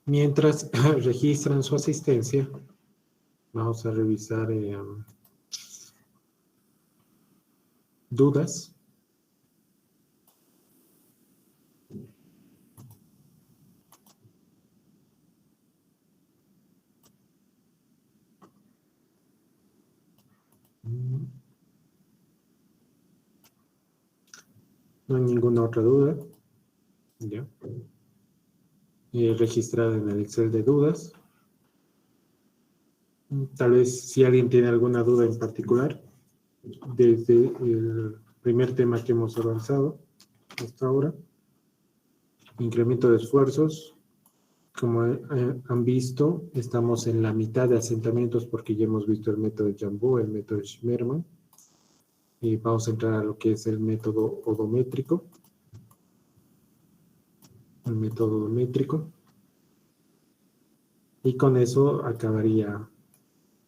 Mientras registran su asistencia, vamos a revisar dudas. No hay ninguna otra duda. Ya. Registrada en el Excel de dudas. Tal vez si alguien tiene alguna duda en particular, desde el primer tema que hemos avanzado hasta ahora, incremento de esfuerzos. Como han visto, estamos en la mitad de asentamientos porque ya hemos visto el método de Jambó, el método de Schmerman. Y vamos a entrar a lo que es el método odométrico. El método odométrico. Y con eso acabaría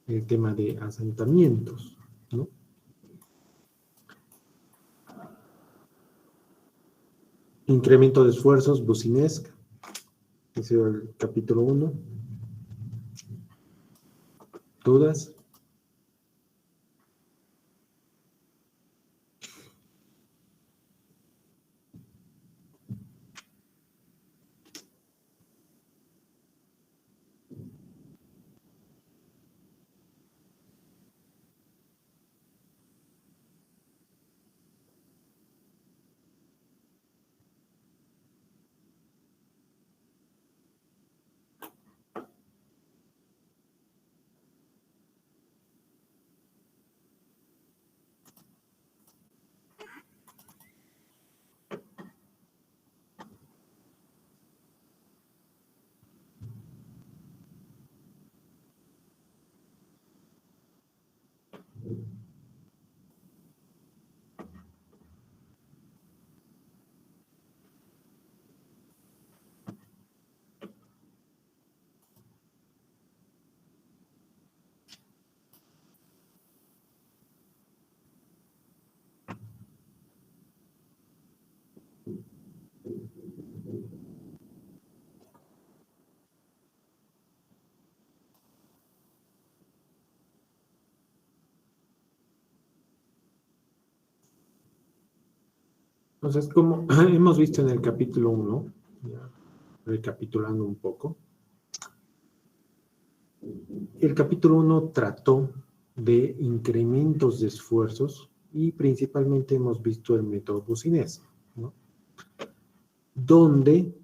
el tema de asentamientos, ¿no? Incremento de esfuerzos, Businesc. Ese es el capítulo 1. ¿Dudas? Entonces, como hemos visto en el capítulo 1, recapitulando un poco, el capítulo 1 trató de incrementos de esfuerzos y principalmente hemos visto el método Businesc, ¿no? Donde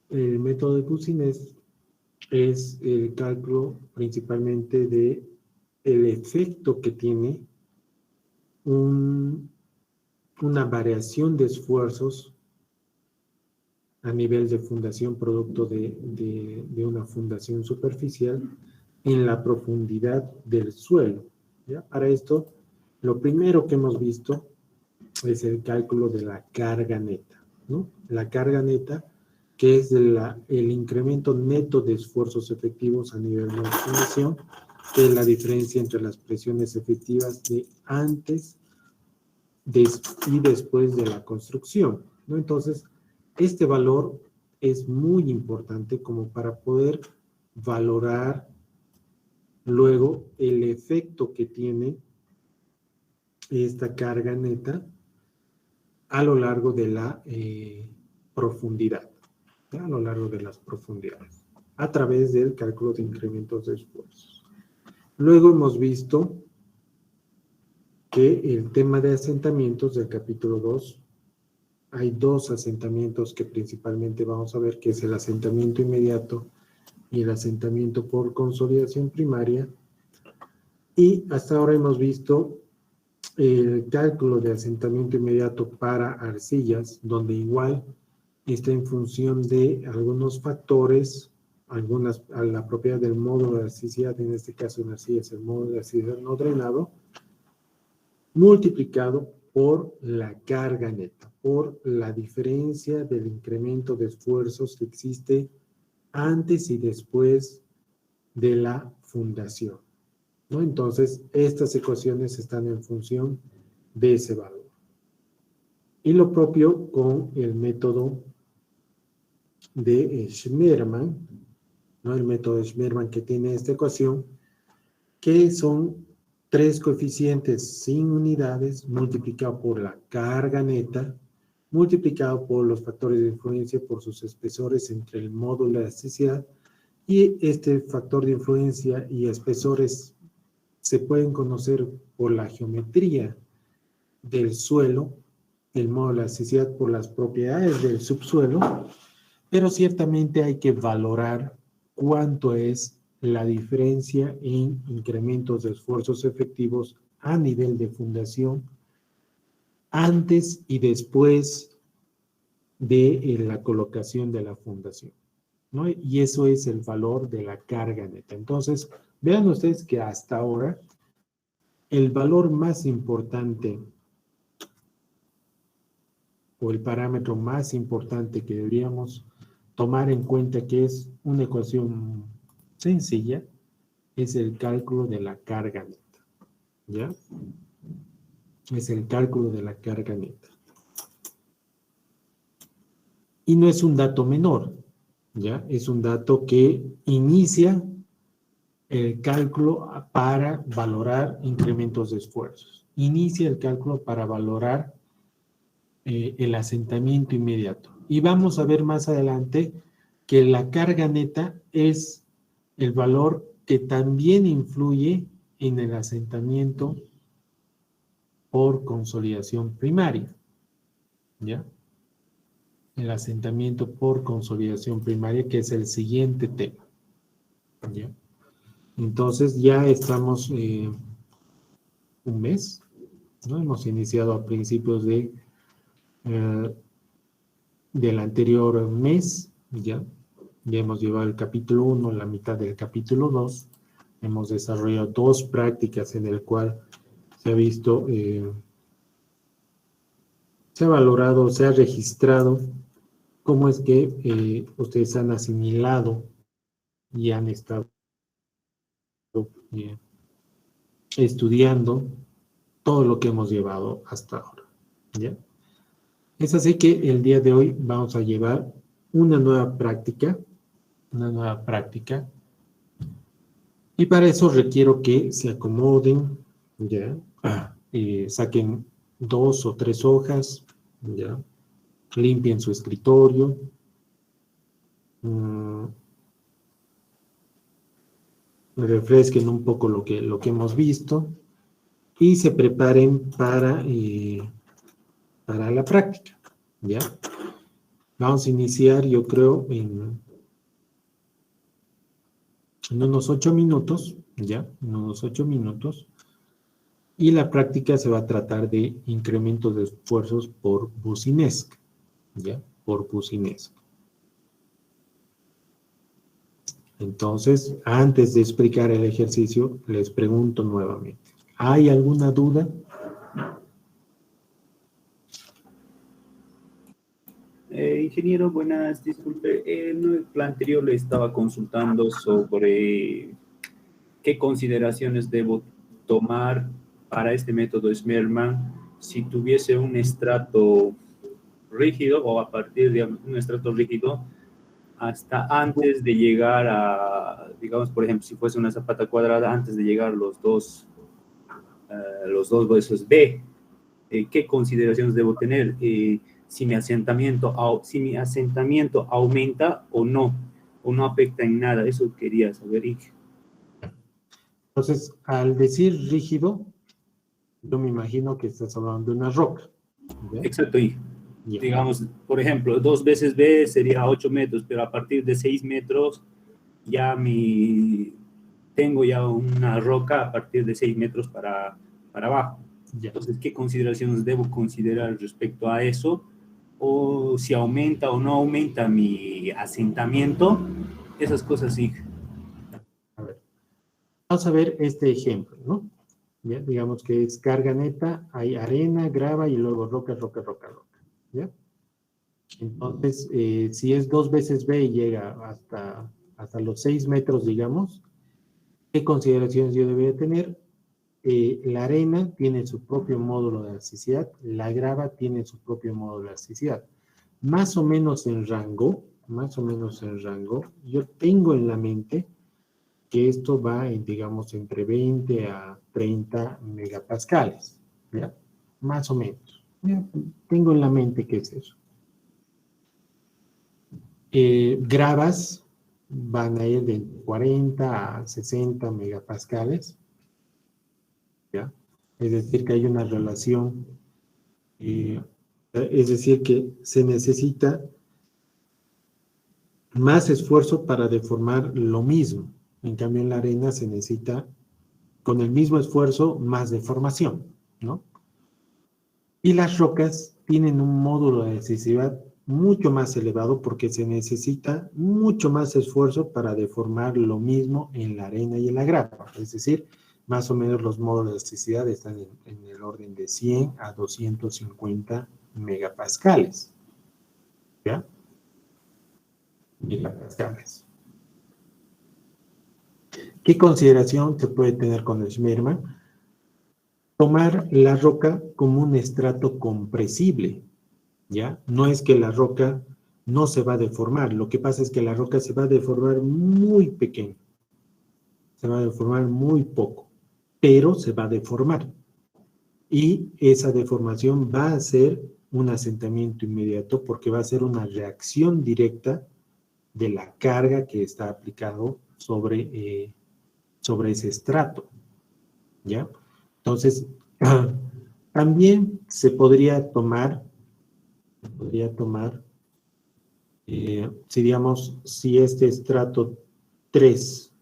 el método de Businesc es el cálculo principalmente de el efecto que tiene una variación de esfuerzos a nivel de fundación producto de una fundación superficial en la profundidad del suelo, ¿ya? Para esto, lo primero que hemos visto es el cálculo de la carga neta, ¿no? La carga neta, que es el incremento neto de esfuerzos efectivos a nivel de fundación, que es la diferencia entre las presiones efectivas de antes y después de la construcción, ¿no? Entonces, este valor es muy importante como para poder valorar luego el efecto que tiene esta carga neta a lo largo de la profundidad, ¿ya? A lo largo de las profundidades, a través del cálculo de incrementos de esfuerzos. Luego hemos visto que el tema de asentamientos del capítulo 2, hay dos asentamientos que principalmente vamos a ver, que es el asentamiento inmediato y el asentamiento por consolidación primaria. Y hasta ahora hemos visto el cálculo de asentamiento inmediato para arcillas, donde igual está en función de algunos factores, a la propiedad del módulo de arcilidad, en este caso en arcilla es el módulo de arcilidad no drenado, multiplicado por la carga neta, por la diferencia del incremento de esfuerzos que existe antes y después de la fundación, ¿no? Entonces, estas ecuaciones están en función de ese valor. Y lo propio con el método de Schmermann, ¿no? El método de Schmermann que tiene esta ecuación, que son 3 coeficientes sin unidades multiplicado por la carga neta, multiplicado por los factores de influencia por sus espesores entre el módulo de elasticidad, y este factor de influencia y espesores se pueden conocer por la geometría del suelo, el módulo de elasticidad por las propiedades del subsuelo, pero ciertamente hay que valorar cuánto es la diferencia en incrementos de esfuerzos efectivos a nivel de fundación antes y después de la colocación de la fundación, ¿no? Y eso es el valor de la carga neta. Entonces, vean ustedes que hasta ahora el valor más importante o el parámetro más importante que deberíamos tomar en cuenta, que es una ecuación sencilla, es el cálculo de la carga neta, ¿ya? Es el cálculo de la carga neta. Y no es un dato menor, ¿ya? Es un dato que inicia el cálculo para valorar incrementos de esfuerzos. Inicia el cálculo para valorar el asentamiento inmediato. Y vamos a ver más adelante que la carga neta es el valor que también influye en el asentamiento por consolidación primaria, ¿ya? El asentamiento por consolidación primaria, que es el siguiente tema, ¿ya? Entonces ya estamos un mes, ¿no? Hemos iniciado a principios del anterior mes, ¿ya? Ya hemos llevado el capítulo 1, la mitad del capítulo 2. Hemos desarrollado 2 prácticas en el cual se ha visto, se ha valorado, se ha registrado cómo es que ustedes han asimilado y han estado estudiando todo lo que hemos llevado hasta ahora, ¿ya? Es así que el día de hoy vamos a llevar una nueva práctica, y para eso requiero que se acomoden, ¿ya? Saquen 2 o 3 hojas, ¿ya? Limpien su escritorio, refresquen un poco lo que hemos visto y se preparen para la práctica, ¿ya? Vamos a iniciar, yo creo, en unos 8 minutos, ¿ya? En unos 8 minutos. Y la práctica se va a tratar de incrementos de esfuerzos por Boussinesq, ¿ya? Por Boussinesq. Entonces, antes de explicar el ejercicio, les pregunto nuevamente, ¿hay alguna duda? Ingeniero, buenas, disculpe, en el plan anterior le estaba consultando sobre qué consideraciones debo tomar para este método Schmermann si tuviese un estrato rígido o a partir de un estrato rígido hasta antes de llegar a, digamos, por ejemplo, si fuese una zapata cuadrada, antes de llegar a los dos huesos B. ¿Qué consideraciones debo tener? Si mi asentamiento aumenta o no afecta en nada. Eso quería saber. Entonces, al decir rígido, yo me imagino que estás hablando de una roca, ¿ya? Exacto, y digamos, por ejemplo, 2 veces B sería 8 metros, pero a partir de 6 metros ya tengo ya una roca a partir de 6 metros para abajo. Ya. Entonces, ¿qué consideraciones debo considerar respecto a eso? O si aumenta o no aumenta mi asentamiento, esas cosas sí. A ver. Vamos a ver este ejemplo, ¿no? ¿Ya? Digamos que es carga neta, hay arena, grava y luego roca, ¿ya? Entonces, si es 2 veces B y llega hasta los 6 metros, digamos, ¿qué consideraciones yo debería tener? La arena tiene su propio módulo de elasticidad, la grava tiene su propio módulo de elasticidad. Más o menos en rango, más o menos el rango. Yo tengo en la mente que esto va, digamos, entre 20 a 30 megapascales, ¿ya? Más o menos. Ya, tengo en la mente que es eso. Gravas van a ir de 40 a 60 megapascales, ¿ya? Es decir, que hay una relación, es decir, que se necesita más esfuerzo para deformar lo mismo. En cambio, en la arena se necesita, con el mismo esfuerzo, más deformación, ¿no? Y las rocas tienen un módulo de elasticidad mucho más elevado porque se necesita mucho más esfuerzo para deformar lo mismo en la arena y en la grava. Es decir, más o menos los módulos de elasticidad están en el orden de 100 a 250 megapascales. ¿Ya? Megapascales. ¿Qué consideración se puede tener con el Schmermann? Tomar la roca como un estrato compresible, ¿ya? No es que la roca no se va a deformar, lo que pasa es que la roca se va a deformar muy pequeño, se va a deformar muy poco, pero se va a deformar. Y esa deformación va a ser un asentamiento inmediato porque va a ser una reacción directa de la carga que está aplicado sobre ese estrato, ¿ya? Entonces, también se podría tomar, si digamos, si este estrato 3,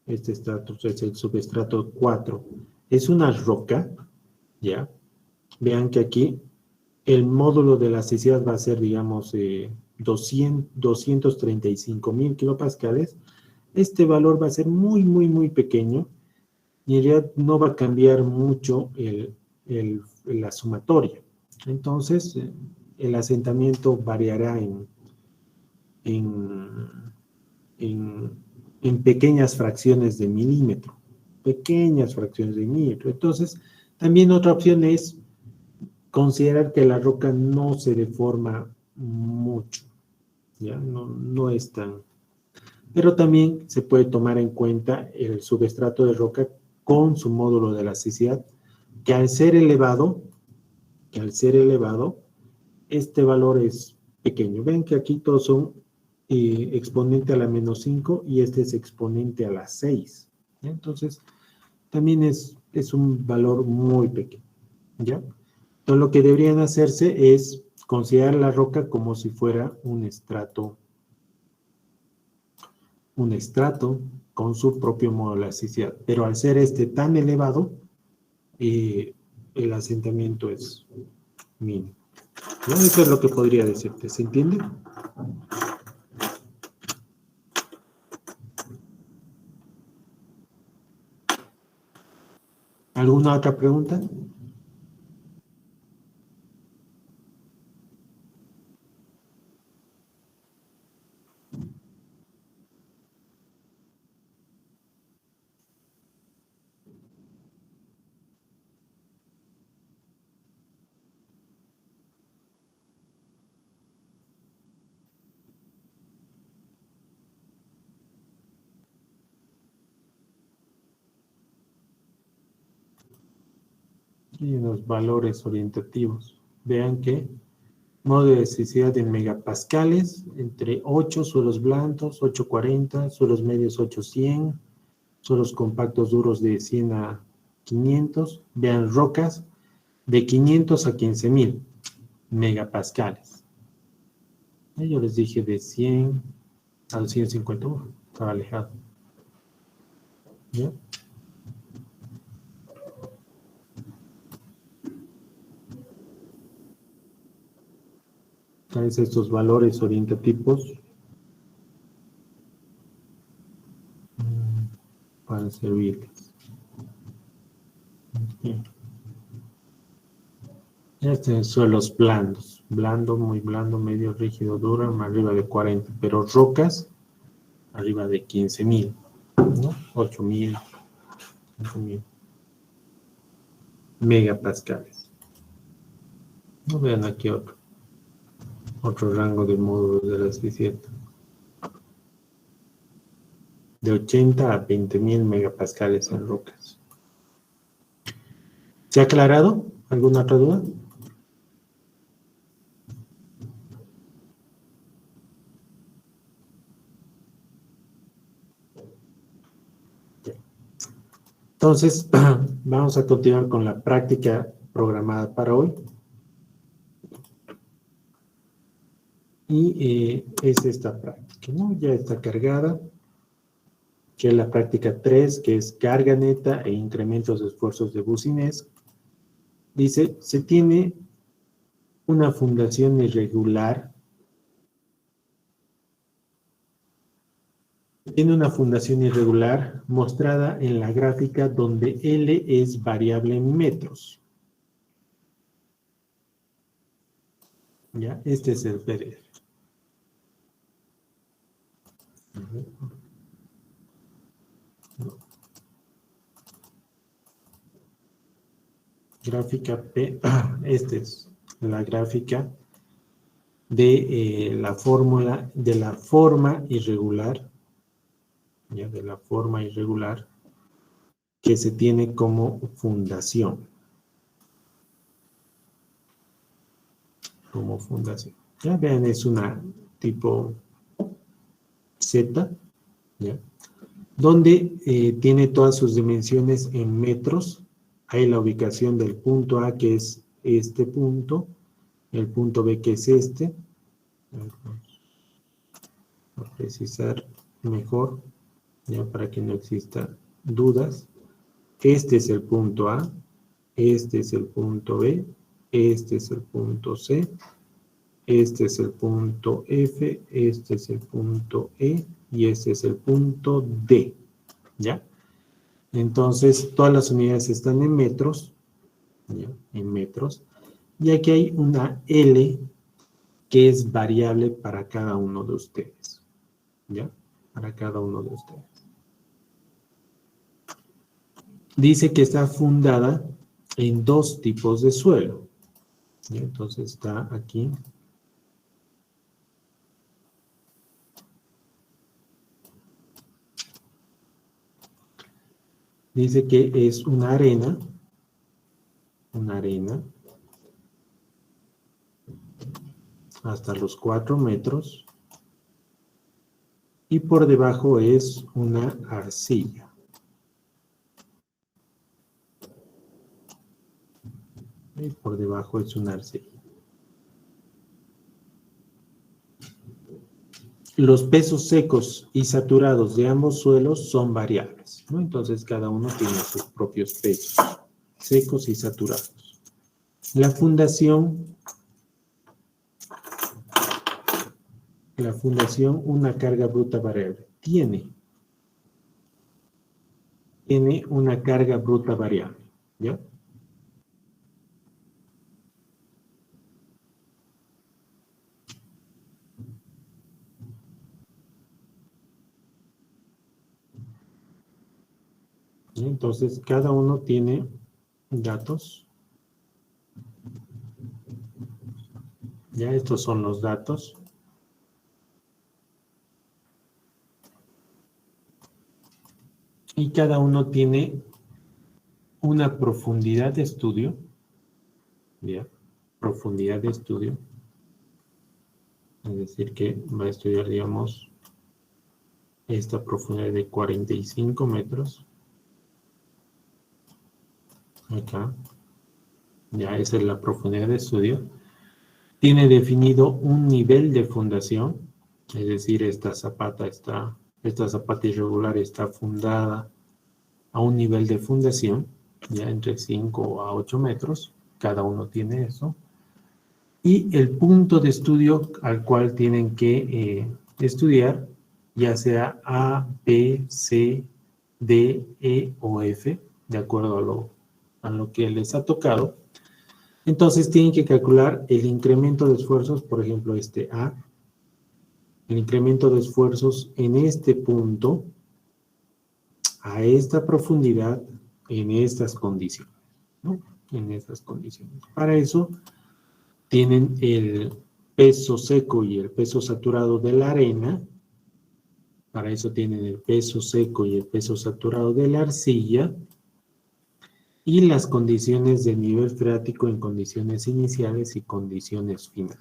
este estrato es el subestrato 4, es una roca, ¿ya? Vean que aquí el módulo de elasticidad va a ser, digamos, 235.000 kilopascales. Este valor va a ser muy, muy, muy pequeño y en realidad no va a cambiar mucho la sumatoria. Entonces, el asentamiento variará en, en pequeñas fracciones de milímetro. Pequeñas fracciones de milímetro. Entonces, también otra opción es considerar que la roca no se deforma mucho. ¿Ya? No es tan... Pero también se puede tomar en cuenta el subestrato de roca con su módulo de elasticidad, que al ser elevado, este valor es pequeño. Ven que aquí todos son exponente a la menos 5 y este es exponente a la 6. ¿Ya? Entonces, también es un valor muy pequeño. ¿Ya? Entonces, lo que deberían hacerse es considerar la roca como si fuera un estrato con su propio módulo de elasticidad. Pero al ser este tan elevado, el asentamiento es mínimo. ¿No? Eso es lo que podría decirte. ¿Se entiende? ¿Alguna otra pregunta? Y unos valores orientativos. Vean que modo de elasticidad en megapascales, entre 8 suelos blandos, 840, suelos medios 800, suelos compactos duros de 100 a 500. Vean rocas de 500 a 15.000 megapascales. Yo les dije de 100 a 250, estaba alejado. ¿Ya? Entonces, estos valores orientativos para servirles. Bien. Este es suelos blandos, blando, muy blando, medio rígido, duro, arriba de 40, pero rocas arriba de 15.000, ¿no? 8.000, 5.000 megapascales. No vean aquí otro. Otro rango de módulos de la C7. De 80 a 20.000 megapascales en rocas. ¿Se ha aclarado? ¿Alguna otra duda? Entonces, vamos a continuar con la práctica programada para hoy. Y es esta práctica, ¿no? Ya está cargada, que es la práctica 3, que es carga neta e incrementos de esfuerzos de bucinés. Dice, se tiene una fundación irregular. Tiene una fundación irregular mostrada en la gráfica donde L es variable en metros. ¿Ya? Este es el PDF. Gráfica P. Esta es la gráfica de la fórmula, de la forma irregular. ¿Ya? De la forma irregular que se tiene como fundación. Como fundación. Ya vean, es una tipo Z, ¿ya? Donde tiene todas sus dimensiones en metros. Hay la ubicación del punto A, que es este punto, el punto B, que es este. Vamos a precisar mejor, ya para que no exista dudas. Este es el punto A, este es el punto B, este es el punto C, este es el punto F, este es el punto E y este es el punto D, ¿ya? Entonces, todas las unidades están en metros, ¿ya? En metros, y aquí hay una L que es variable para cada uno de ustedes, ¿ya? Para cada uno de ustedes. Dice que está fundada en dos tipos de suelo, ¿ya? Entonces está aquí. Dice que es una arena hasta los 4 metros y por debajo es una arcilla. Y por debajo es una arcilla. Los pesos secos y saturados de ambos suelos son variables, ¿no? Entonces cada uno tiene sus propios pesos secos y saturados. La fundación, una carga bruta variable, tiene una carga bruta variable, ¿ya? Entonces, cada uno tiene datos. Ya, estos son los datos. Y cada uno tiene una profundidad de estudio. ¿Ya? Profundidad de estudio. Es decir, que va a estudiar, digamos, esta profundidad de 45 metros. Acá. Ya, esa es la profundidad de estudio. Tiene definido un nivel de fundación, es decir, esta zapata irregular está fundada a un nivel de fundación, ya entre 5 a 8 metros, cada uno tiene eso. Y el punto de estudio al cual tienen que estudiar, ya sea A, B, C, D, E o F, de acuerdo a lo que les ha tocado. Entonces tienen que calcular el incremento de esfuerzos, por ejemplo, este A, el incremento de esfuerzos en este punto, a esta profundidad, en estas condiciones, ¿no? En estas condiciones. Para eso tienen peso seco y el peso saturado de la arena. Para eso tienen el peso seco y el peso saturado de la arcilla. Y las condiciones de nivel freático en condiciones iniciales y condiciones finales.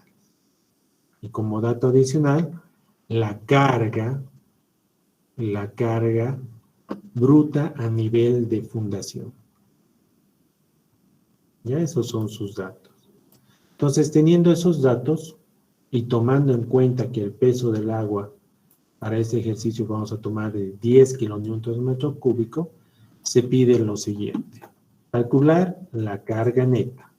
Y como dato adicional, la carga bruta a nivel de fundación. Ya esos son sus datos. Entonces, teniendo esos datos y tomando en cuenta que el peso del agua para este ejercicio vamos a tomar de 10 kilonewtons metro cúbico, se pide lo siguiente. Calcular la carga neta.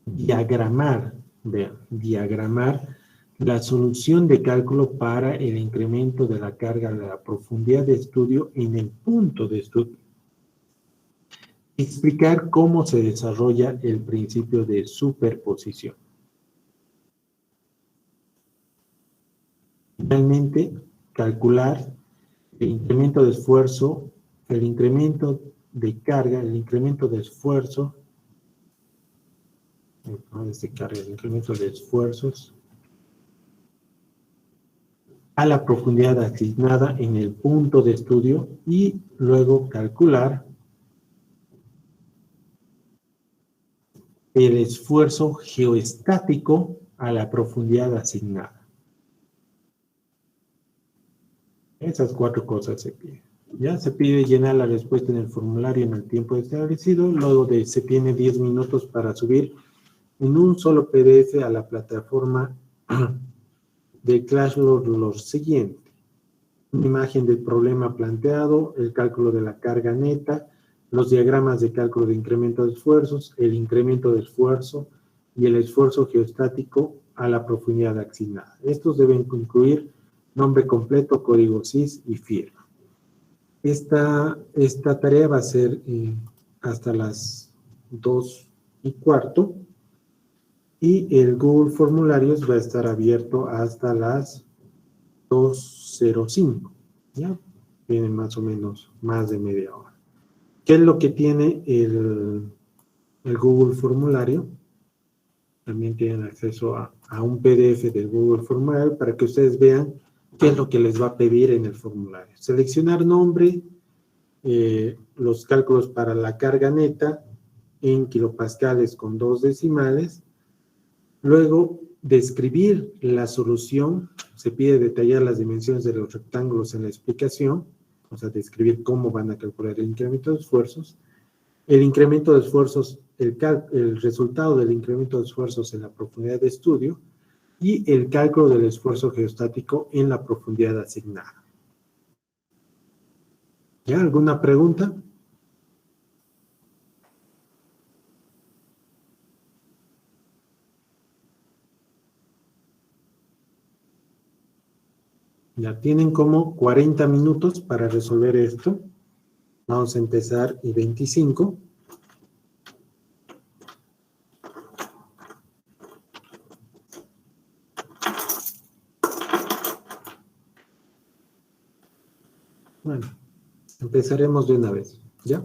Diagramar, vean, diagramar la solución de cálculo para el incremento de la carga de la profundidad de estudio en el punto de estudio. Explicar cómo se desarrolla el principio de superposición. Finalmente, calcular el incremento de esfuerzo, el incremento de carga, el incremento de esfuerzo, el incremento de esfuerzos a la profundidad asignada en el punto de estudio y luego calcular el esfuerzo geoestático a la profundidad asignada. Esas 4 cosas se piden. Ya se pide llenar la respuesta en el formulario en el tiempo establecido, luego se tiene 10 minutos para subir en un solo PDF a la plataforma de Classroom lo siguiente. Una imagen del problema planteado, el cálculo de la carga neta, los diagramas de cálculo de incremento de esfuerzos, el incremento de esfuerzo y el esfuerzo geostático a la profundidad asignada. Estos deben incluir nombre completo, código CIS y firma. Esta tarea va a ser hasta las 2:15 y el Google Formularios va a estar abierto hasta las 2:05. ¿Ya? Tiene más o menos más de media hora. ¿Qué es lo que tiene el Google Formulario? También tienen acceso a un PDF del Google Formulario para que ustedes vean qué es lo que les va a pedir en el formulario. Seleccionar nombre, los cálculos para la carga neta en kilopascales con 2 decimales. Luego, describir la solución. Se pide detallar las dimensiones de los rectángulos en la explicación. O sea, describir cómo van a calcular el incremento de esfuerzos. El incremento de esfuerzos, el resultado del incremento de esfuerzos en la profundidad de estudio y el cálculo del esfuerzo geostático en la profundidad asignada. ¿Ya? ¿Alguna pregunta? Ya tienen como 40 minutos para resolver esto. Vamos a empezar y 25. Bueno, empezaremos de una vez, ¿ya?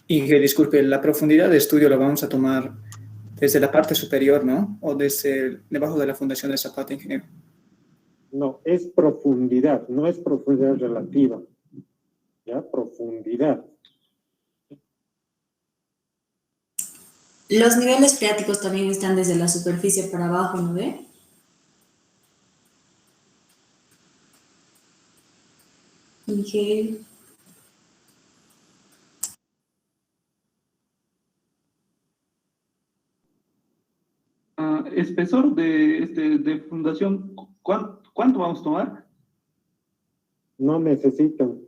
Inge, disculpe, la profundidad de estudio la vamos a tomar desde la parte superior, ¿no? O desde debajo de la fundación de Zapata, ingeniero. No, es profundidad, no es profundidad relativa. ¿Ya? Profundidad. Los niveles freáticos también están desde la superficie para abajo, ¿no ve? Inge. Espesor de fundación, ¿cuánto vamos a tomar? No necesitan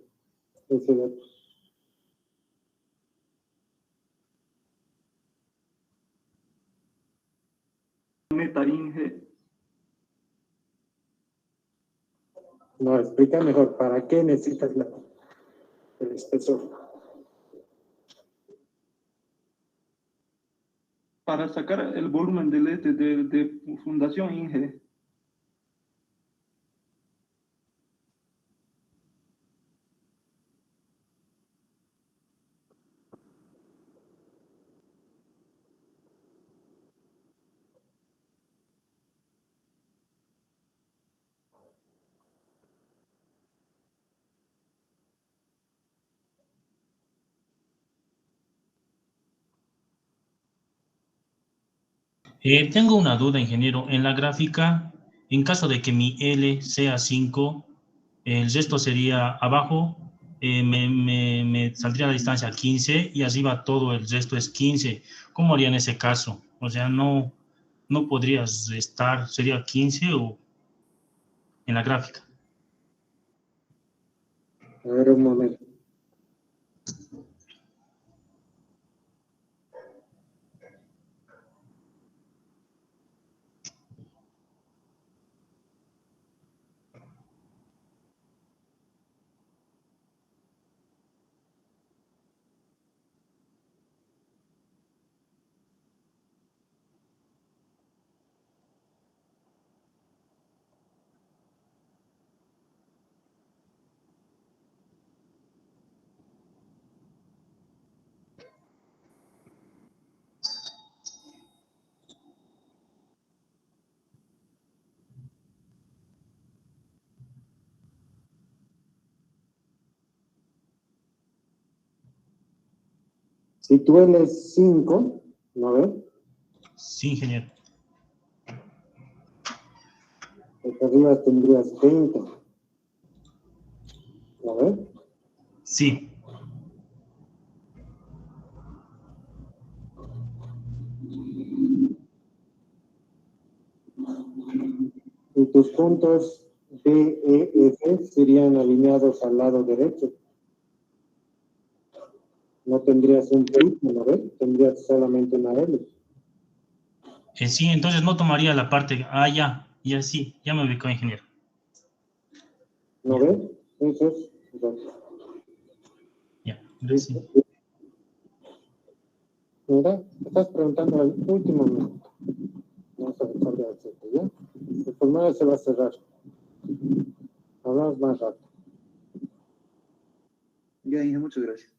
ese dato. Meta Inge. No, explica mejor, ¿para qué necesitas el espesor? Para sacar el volumen de fundación Inge. Tengo una duda, ingeniero. En la gráfica, en caso de que mi L sea 5, el resto sería abajo, me saldría la distancia 15 y arriba todo el resto es 15. ¿Cómo haría en ese caso? O sea, no podrías restar, sería 15 o en la gráfica. A ver, un momento. Si tú eres 5, ¿no ves? Sí, ingeniero. Acá arriba tendrías 20. ¿No ves? Sí. Y tus puntos D, E, F serían alineados al lado derecho. No tendrías un punto, ¿no ves? Tendrías solamente una L. Sí, entonces no tomaría la parte. Ya sí, ya me ubicó, ingeniero. ¿No ves? Eso es. Ya, gracias. Mira, estás preguntando al último minuto. Vamos a dejar de hacerte, ¿ya? El formulario se va a cerrar. Hablamos más rápido. Ya, Inge, muchas gracias.